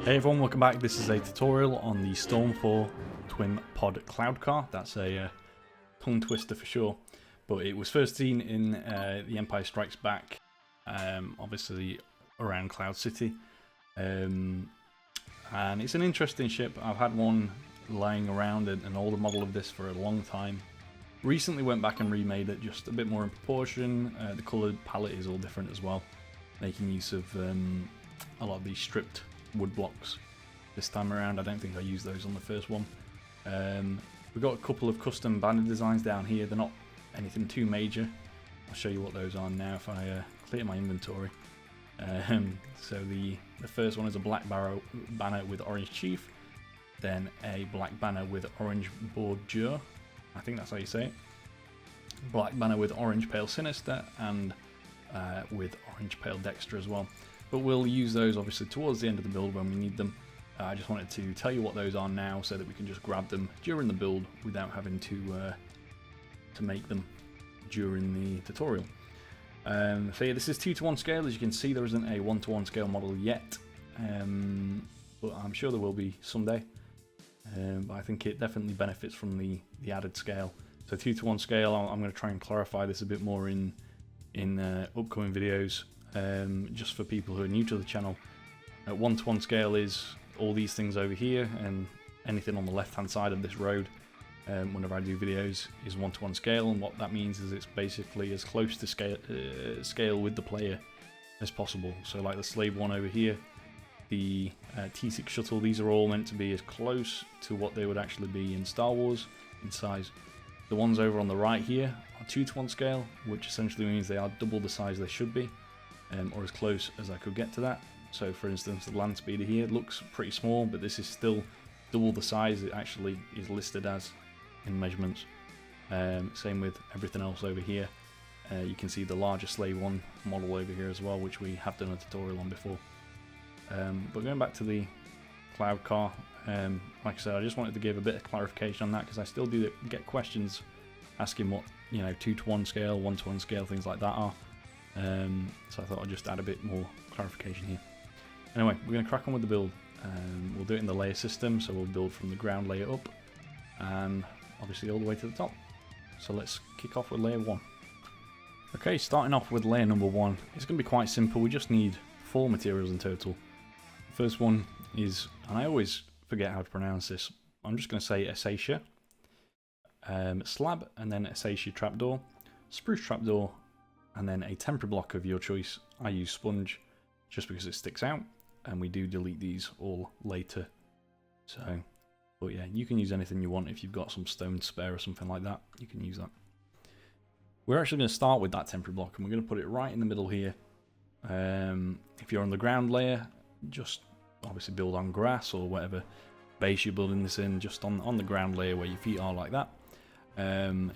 Hey everyone, welcome back. This is a tutorial on the Storm 4 Twin Pod Cloud Car. That's a tongue twister for sure. But it was first seen in The Empire Strikes Back, obviously around Cloud City. And it's an interesting ship. I've had one lying around, an older model of this for a long time. Recently went back and remade it just a bit more in proportion. The coloured palette is all different as well, making use of a lot of these stripped wood blocks this time around. I don't think I used those on the first one. We've got a couple of custom banner designs down here. They're not anything too major. I'll show you what those are now if I clear my inventory. So the first one is a black banner with orange chief, then a black banner with orange bordure, I think that's how you say it, black banner with orange pale sinister, and with orange pale dexter as well. But we'll use those obviously towards the end of the build when we need them. I just wanted to tell you what those are now so that we can just grab them during the build without having to make them during the tutorial. So yeah, this is 2:1 scale. As you can see, there isn't a 1:1 scale model yet, but I'm sure there will be someday. But I think it definitely benefits from the added scale. So 2:1 scale, I'm going to try and clarify this a bit more in upcoming videos. Just for people who are new to the channel, 1:1 scale is all these things over here, and anything on the left hand side of this road, whenever I do videos, is 1:1 scale. And what that means is it's basically as close to scale with the player as possible. So like the slave one over here, the T6 shuttle, these are all meant to be as close to what they would actually be in Star Wars in size. The ones over on the right here are 2:1 scale, which essentially means they are double the size they should be. Or as close as I could get to that. So for instance, the land speeder here looks pretty small, but this is still double the size it actually is listed as in measurements. Same with everything else over here. You can see the larger slave one model over here as well, which we have done a tutorial on before. But going back to the cloud car, like I said, I just wanted to give a bit of clarification on that, because I still do get questions asking what 2:1 scale, 1:1 scale, things like that are. So I thought I'd just add a bit more clarification here. Anyway, we're going to crack on with the build. We'll do it in the layer system, so we'll build from the ground layer up, and obviously all the way to the top. So let's kick off with layer 1. Okay, starting off with layer number 1, it's going to be quite simple. We just need 4 materials in total. The first one is, and I always forget how to pronounce this, I'm just going to say Acacia, slab, and then Acacia trapdoor, spruce trapdoor, and then a temporary block of your choice. I use sponge just because it sticks out, and we do delete these all later. So, but yeah, you can use anything you want. If you've got some stone spare or something like that, you can use that. We're actually going to start with that temporary block, and we're going to put it right in the middle here. If you're on the ground layer, just obviously build on grass or whatever base you're building this in, just on the ground layer where your feet are, like that.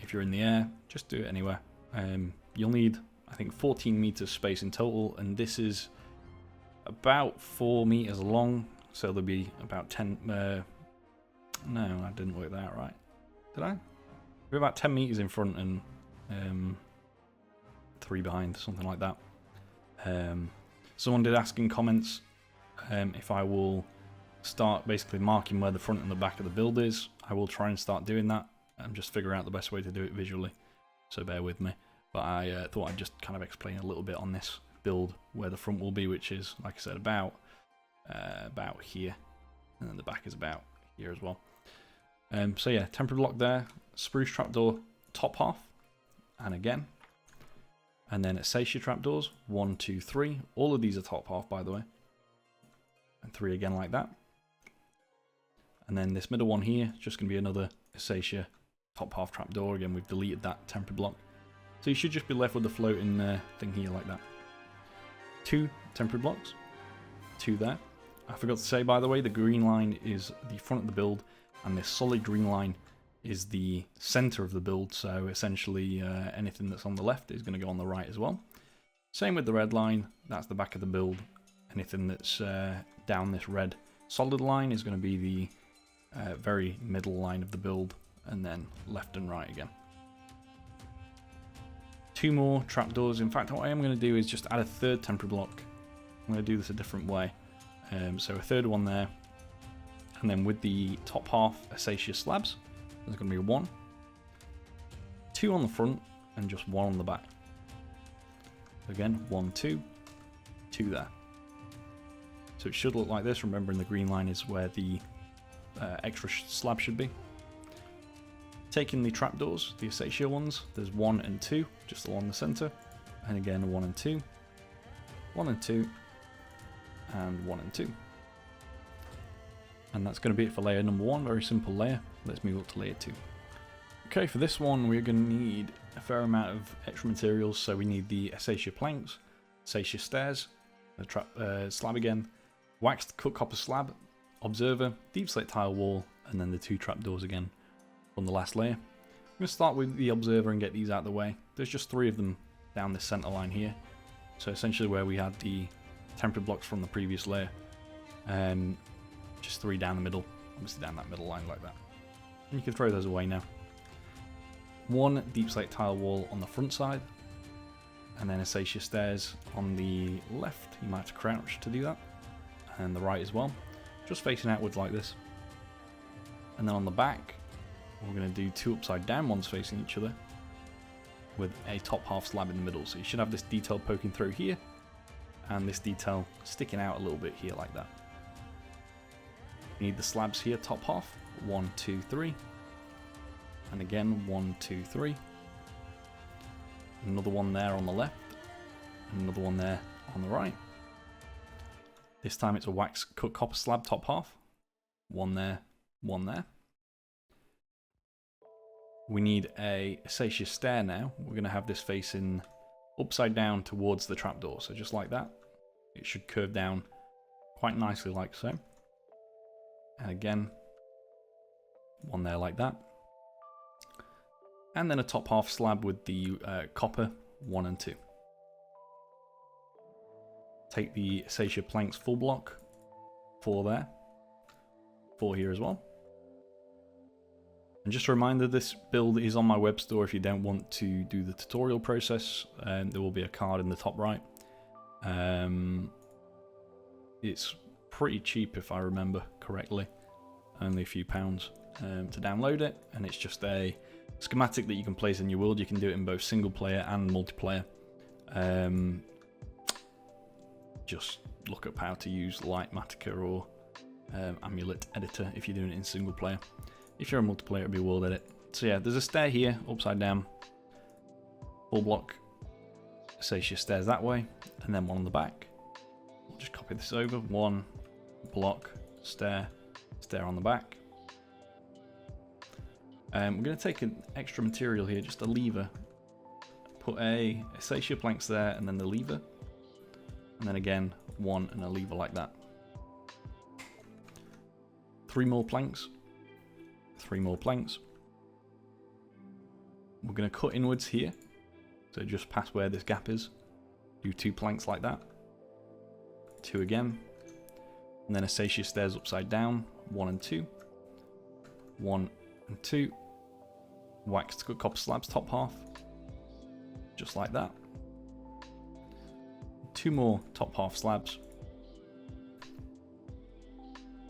If you're in the air, just do it anywhere. You'll need, I think, 14 meters space in total, and this is about 4 meters long, so there'll be about 10. No, I didn't work that out right. Did I? We're about 10 meters in front and 3 behind, something like that. Someone did ask in comments if I will start basically marking where the front and the back of the build is. I will try and start doing that and just figure out the best way to do it visually, so bear with me. But I thought I'd just kind of explain a little bit on this build where the front will be, which is, like I said, about here, and then the back is about here as well. So yeah, temporary block there, spruce trapdoor top half, and again, and then Acacia trapdoors 1, 2, 3. All of these are top half, by the way, and 3 again like that. And then this middle one here is just going to be another Acacia top half trapdoor. Again, we've deleted that temporary block. So you should just be left with the floating thing here like that. 2 temporary blocks, 2 there. I forgot to say, by the way, the green line is the front of the build, and this solid green line is the center of the build. So essentially anything that's on the left is going to go on the right as well. Same with the red line, that's the back of the build. Anything that's down this red solid line is going to be the very middle line of the build, and then left and right again. 2 more trapdoors. In fact, what I am going to do is just add a 3rd temporary block. I'm going to do this a different way. So a third one there, and then with the top half acacia slabs, there's going to be 1, 2 on the front, and just 1 on the back. Again, 1, 2, 2 there. So it should look like this, remembering the green line is where the extra slab should be. Taking the trapdoors, the acacia ones, there's 1 and 2, just along the centre, and again 1 and 2, 1 and 2, and 1 and 2. And that's going to be it for layer number 1, very simple layer. Let's move up to layer 2. Okay, for this one we're going to need a fair amount of extra materials, so we need the acacia planks, acacia stairs, the slab again, waxed cut copper slab, observer, deep slate tile wall, and then the 2 trapdoors again from the last layer. I'm going to start with the observer and get these out of the way. There's just 3 of them down this centre line here, so essentially where we had the temporary blocks from the previous layer. Just 3 down the middle, obviously down that middle line like that. And you can throw those away now. 1 deep slate tile wall on the front side, and then acacia stairs on the left. You might have to crouch to do that, and the right as well, just facing outwards like this. And then on the back, we're going to do 2 upside down ones facing each other, with a top half slab in the middle. So you should have this detail poking through here, and this detail sticking out a little bit here like that. You need the slabs here, top half, 1, 2, 3, and again 1, 2, 3. Another one there on the left, and another one there on the right. This time it's a wax cut copper slab top half, 1 there, 1 there. We need a acacia stair now. We're going to have this facing upside down towards the trapdoor, so just like that. It should curve down quite nicely like so. And again, 1 there like that. And then a top half slab with the copper, 1 and 2. Take the acacia planks full block, 4 there, 4 here as well. And just a reminder, this build is on my web store if you don't want to do the tutorial process. There will be a card in the top right. It's pretty cheap if I remember correctly, only a few pounds to download it, and it's just a schematic that you can place in your world. You can do it in both single player and multiplayer. Just look up how to use Lightmatica or Amulet Editor if you're doing it in single player. If you're a multiplayer, it'll be World Edit. So yeah, there's a stair here, upside down, full block, acacia stairs that way, and then 1 on the back. We'll just copy this over, 1 block, stair, stair on the back. We're going to take an extra material here, just a lever. Put a acacia planks there, and then the lever, and then again 1 and a lever like that. 3 more planks. 3 more planks. We're going to cut inwards here, so just past where this gap is. Do 2 planks like that. 2 again. And then acacia stairs upside down, 1 and 2. 1 and 2. Waxed copper slabs top half. Just like that. 2 more top half slabs.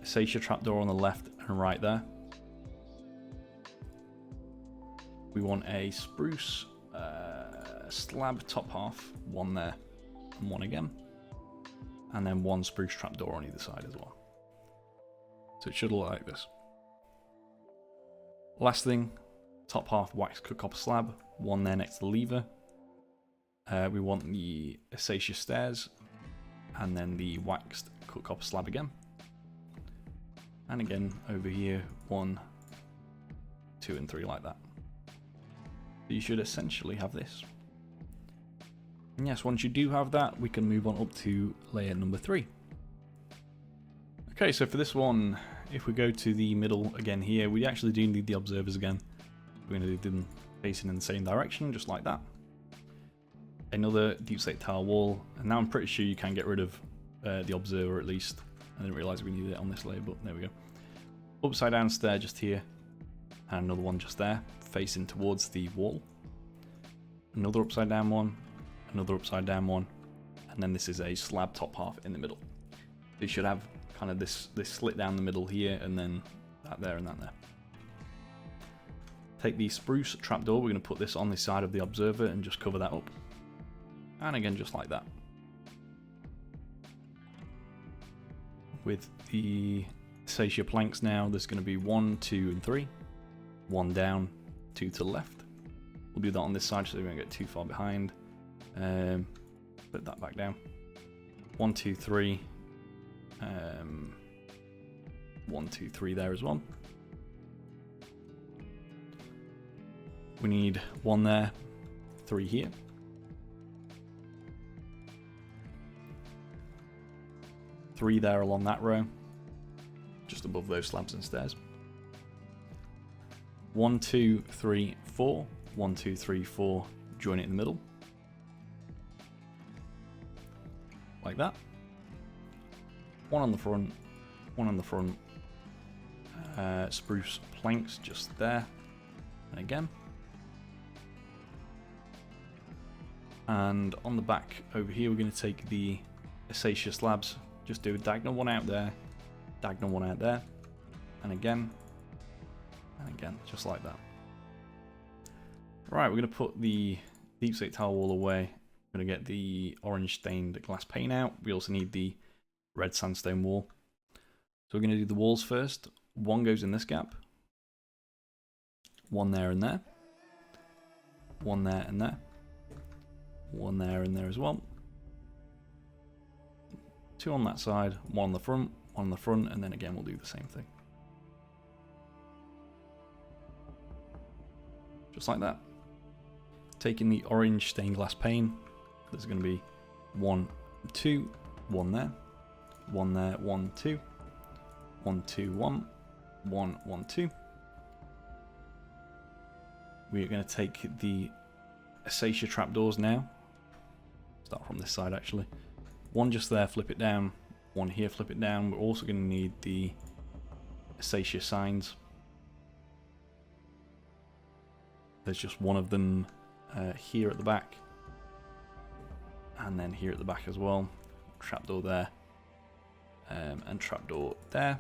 Acacia trapdoor on the left and right there. We want a spruce slab top half, 1 there and 1 again, and then 1 spruce trapdoor on either side as well. So it should look like this. Last thing, top half wax cut copper slab, 1 there next to the lever. We want the acacia stairs, and then the waxed cut copper slab again. And again over here, 1, 2 and 3 like that. You should essentially have this. And yes, once you do have that, we can move on up to layer number 3. Okay, so for this one, if we go to the middle again here, we actually do need the observers again. We're going to do them facing in the same direction, just like that. Another deep slate tile wall, and now I'm pretty sure you can get rid of the observer at least. I didn't realise we needed it on this layer, but there we go. Upside down stair just here, and another one just there, facing towards the wall. Another upside down one, another upside down one, and then this is a slab top half in the middle. It should have kind of this slit down the middle here, and then that there and that there. Take the spruce trapdoor, we're going to put this on the side of the observer and just cover that up. And again, just like that. With the Acacia planks now, there's going to be 1, 2, and 3. 1 down, 2 to the left. We'll do that on this side so we don't get too far behind. Put that back down. 1, 2, 3. 1, 2, 3 there as well. We need 1 there, 3 here. Three there along that row, just above those slabs and stairs. 1, 2, 3, 4. 1, 2, 3, 4. Join it in the middle, like that. 1 on the front, 1 on the front. Spruce planks just there, and again. And on the back over here, we're going to take the Acacia slabs. Just do a diagonal one out there, diagonal one out there, and again, just like that. Right, we're going to put the deep slate tile wall away. We're going to get the orange stained glass pane out. We also need the red sandstone wall. So we're going to do the walls first. 1 goes in this gap, 1 there and there, 1 there and there, 1 there and there as well. 2 on that side, 1 on the front, 1 on the front, and then again we'll do the same thing. Just like that. Taking the orange stained glass pane, there's going to be 1, 2, 1 there, 1 there, 1, 2, 1, 2, 1, 1, 1, 2. We are going to take the Acacia trapdoors now. Start from this side actually. 1 just there, flip it down. 1 here, flip it down. We're also going to need the Acacia signs. There's just 1 of them here at the back. And then here at the back as well. Trapdoor there. And trapdoor there.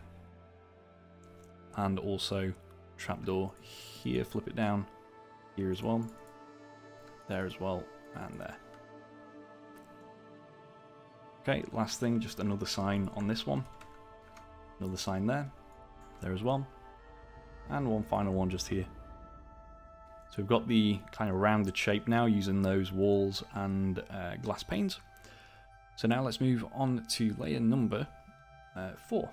And also trapdoor here, flip it down. Here as well. There as well. And there. Okay, last thing, just another sign on this one. Another sign there. There as well. And 1 final one just here. So we've got the kind of rounded shape now using those walls and glass panes. So now let's move on to layer number 4.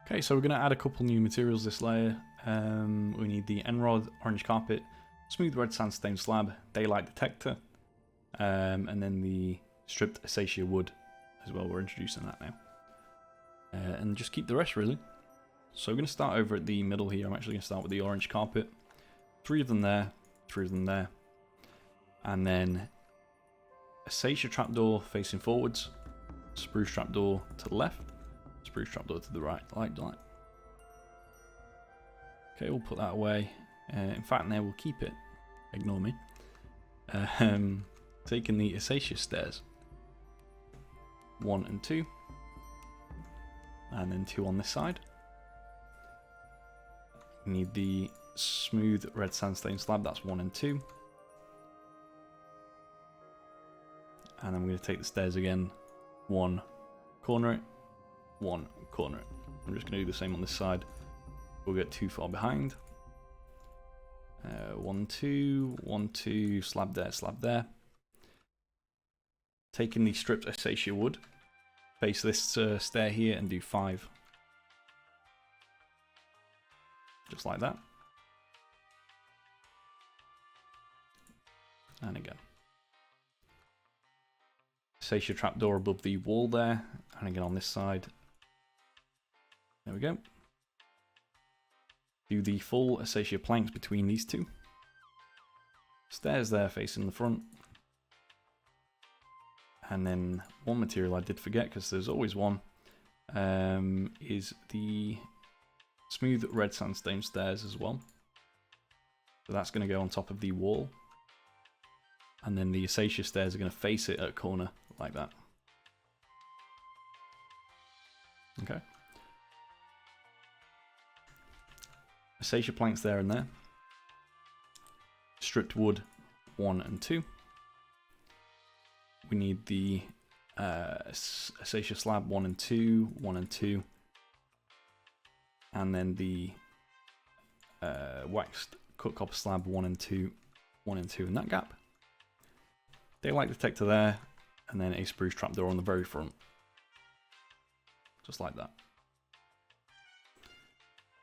Okay, so we're going to add a couple new materials this layer. We need the Enrod orange carpet, smooth red sandstone slab, daylight detector, and then the stripped Acacia wood as well. We're introducing that now. And just keep the rest really. So we're going to start over at the middle here. I'm actually going to start with the orange carpet. 3 of them there, 3 of them there. And then Acacia trapdoor facing forwards, spruce trapdoor to the left, spruce trapdoor to the right, like that. Okay, we'll put that away. In fact, now we'll keep it. Ignore me. Taking the Acacia stairs. 1 and 2. And then 2 on this side. We need the smooth red sandstone slab, that's 1 and 2. And I'm going to take the stairs again. 1, corner it. 1, corner it. I'm just going to do the same on this side. We'll get too far behind. 1, 2, 1, 2, slab there, slab there. Taking the stripped Acacia wood, face this stair here and do 5. Just like that. And again. Acacia trapdoor above the wall there, and again on this side. There we go. Do the full Acacia planks between these 2. Stairs there facing the front. And then one material I did forget, because there's always one, is the smooth red sandstone stairs as well. So that's going to go on top of the wall. And then the Acacia stairs are going to face it at a corner like that. Okay. Acacia planks there and there. Stripped wood 1 and 2. We need the acacia slab 1 and 2, 1 and 2. And then the waxed cut copper slab 1 and 2, 1 and 2 in that gap. Daylight detector there, and then a spruce trapdoor on the very front. Just like that.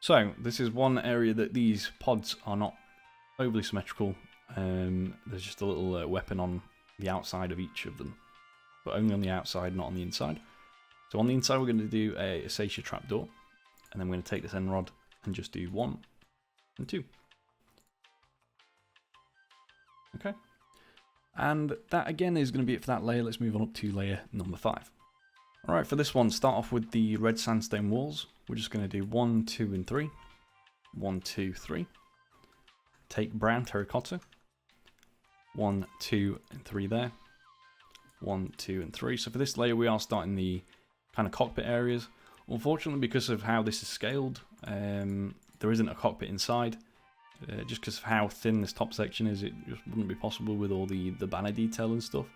So, this is one area that these pods are not overly symmetrical. There's just a little weapon on the outside of each of them. But only on the outside, not on the inside. So on the inside we're going to do a acacia trapdoor. And then we're going to take this end rod and just do 1 and 2. Okay. And that again is going to be it for that layer. Let's move on up to layer number 5. Alright, for this one, start off with the red sandstone walls. We're just going to do 1, 2, and 3. 1, 2, 3. Take brown terracotta. 1, 2, and 3 there. 1, 2, and 3. So for this layer, we are starting the kind of cockpit areas. Unfortunately, because of how this is scaled, there isn't a cockpit inside. Just because of how thin this top section is, it just wouldn't be possible with all the banner detail and stuff.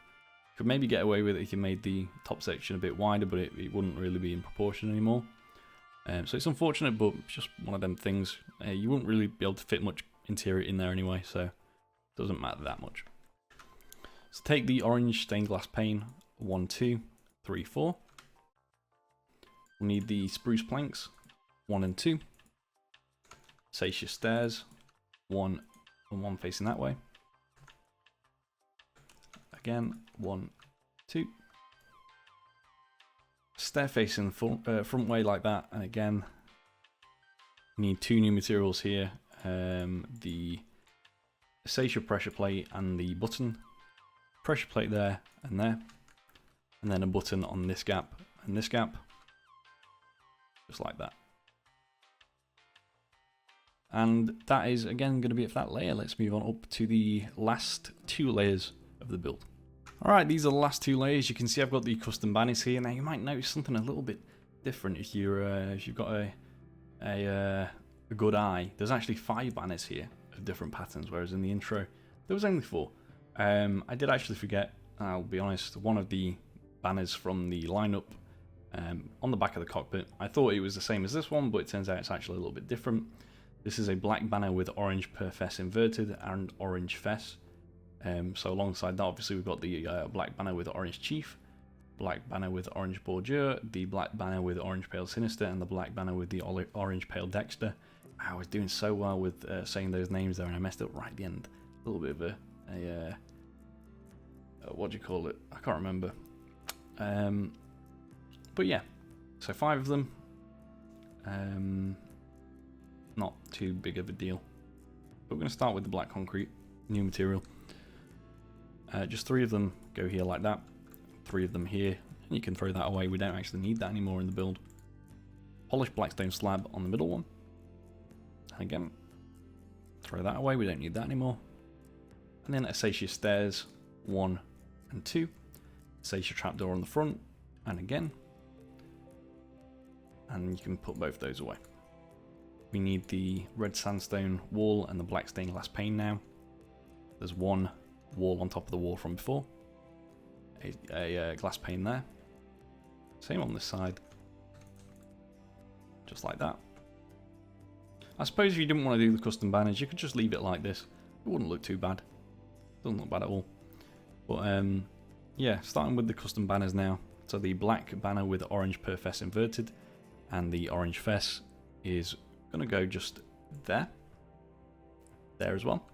Could maybe get away with it if you made the top section a bit wider, but it wouldn't really be in proportion anymore. So it's unfortunate, but it's just one of them things. You wouldn't really be able to fit much interior in there anyway, so it doesn't matter that much. So take the orange stained glass pane, 1, 2, 3, 4. We'll need the spruce planks, 1 and 2. Acacia stairs, 1 and 1 facing that way. Again, 1, 2. Stair facing front way like that, and again, we need 2 new materials here. The acacia pressure plate and the button. Pressure plate there, and then a button on this gap and this gap. Just like that. And that is again going to be it for that layer. Let's move on up to the last 2 layers of the build. Alright, these are the last 2 layers. You can see I've got the custom banners here. Now you might notice something a little bit different if you've got a good eye. There's actually 5 banners here of different patterns, whereas in the intro there was only 4. I did actually forget, I'll be honest, one of the banners from the lineup on the back of the cockpit. I thought it was the same as this one, but it turns out it's actually a little bit different. This is a black banner with orange per fess inverted and orange fess. So alongside that, obviously, we've got the black banner with orange chief, black banner with orange bordure, the black banner with orange pale sinister, and the black banner with the orange pale dexter. I was doing so well with saying those names there, and I messed up right at the end. A little bit of a what do you call it? I can't remember. But yeah, so 5 of them. Not too big of a deal. But we're going to start with the black concrete, new material. Just 3 of them go here like that. 3 of them here. And you can throw that away. We don't actually need that anymore in the build. Polished blackstone slab on the middle one. And again, throw that away. We don't need that anymore. And then acacia stairs, 1 and 2. Acacia trapdoor on the front. And again. And you can put both those away. We need the red sandstone wall and the black stained glass pane now. There's 1 wall on top of the wall from before. A glass pane there. Same on this side. Just like that. I suppose if you didn't want to do the custom banners, you could just leave it like this. It wouldn't look too bad. Doesn't look bad at all. But yeah, starting with the custom banners now. So the black banner with orange per fess inverted. And the orange fess is going to go just there. There as well.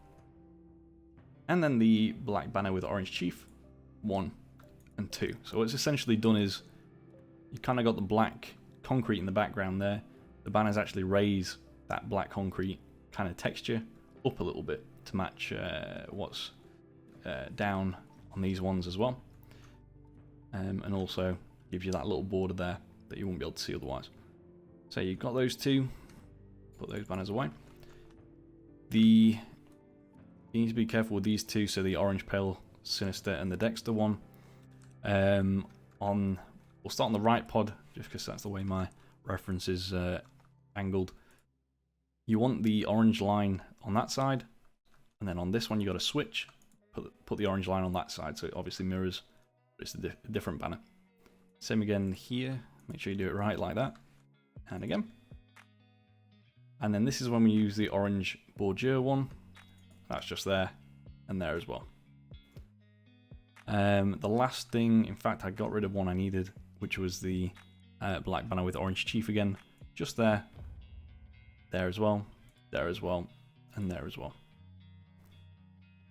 And then the black banner with orange chief, 1 and 2. So what's essentially done is you kind of got the black concrete in the background there. The banners actually raise that black concrete kind of texture up a little bit to match what's down on these ones as well. And also gives you that little border there that you won't be able to see otherwise. So you've got those 2. Put those banners away. You need to be careful with these 2, so the orange pale sinister and the dexter one. On we'll start on the right pod, just because that's the way my reference is angled. You want the orange line on that side, and then on this one you got to switch, put the orange line on that side, so it obviously mirrors, but it's a different banner. Same again here, make sure you do it right like that, and again. And then this is when we use the orange bordure one, that's just there, and there as well. The last thing, in fact I got rid of one I needed, which was the black banner with orange chief again, just there as well, there as well, and there as well.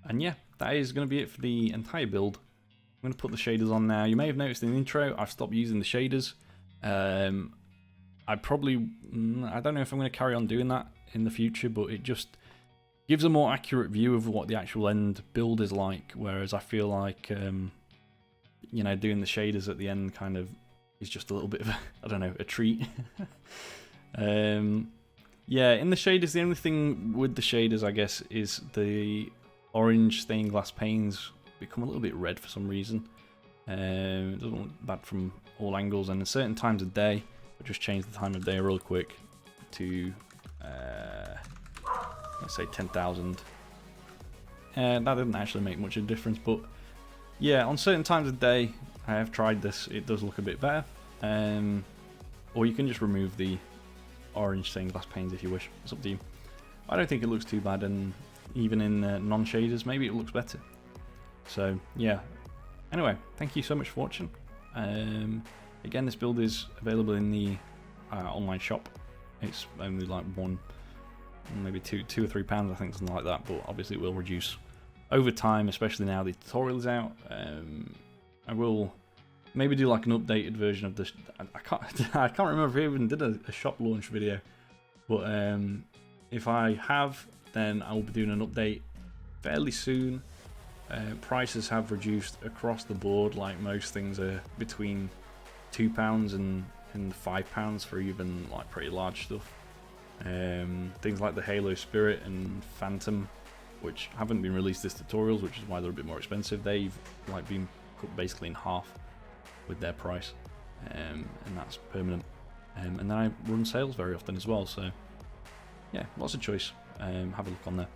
And yeah, that is going to be it for the entire build. I'm going to put the shaders on now. You may have noticed in the intro, I've stopped using the shaders. I don't know if I'm going to carry on doing that in the future, but it just gives a more accurate view of what the actual end build is like, whereas I feel like, you know, doing the shaders at the end kind of is just a little bit of, I don't know, a treat. Yeah, in the shaders, the only thing with the shaders, I guess, is the orange stained glass panes become a little bit red for some reason. It doesn't look bad from all angles, and at certain times of day, I'll just change the time of day real quick to, let's say 10,000. That didn't actually make much of a difference, but yeah, on certain times of day, I have tried this, it does look a bit better. Or you can just remove the orange stained glass panes if you wish, it's up to you. I don't think it looks too bad, and even in non-shaders, maybe it looks better. So yeah, anyway, thank you so much for watching. Again, this build is available in the online shop. It's only like maybe two or £3, I think, something like that, but obviously it will reduce over time, especially now the tutorial is out. I will maybe do like an updated version of this. I can't remember if I even did a shop launch video, but if I have, then I will be doing an update fairly soon. Prices have reduced across the board, like most things are between £2 and £5 for even like pretty large stuff. Things like the Halo Spirit and Phantom, which haven't been released as tutorials, which is why they're a bit more expensive, they've like been cut basically in half with their price, and that's permanent. And then I run sales very often as well, so yeah, lots of choice. Have a look on there.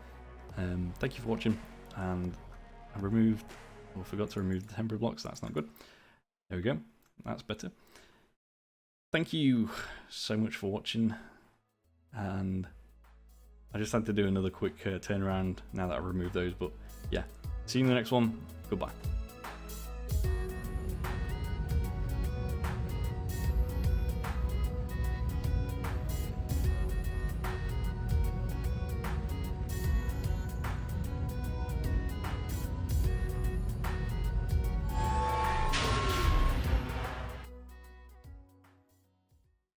Thank you for watching, and I forgot to remove the temporary blocks. That's not good. There we go, that's better. Thank you so much for watching, and I just had to do another quick turnaround now that I've removed those, but yeah, see you in the next one. Goodbye.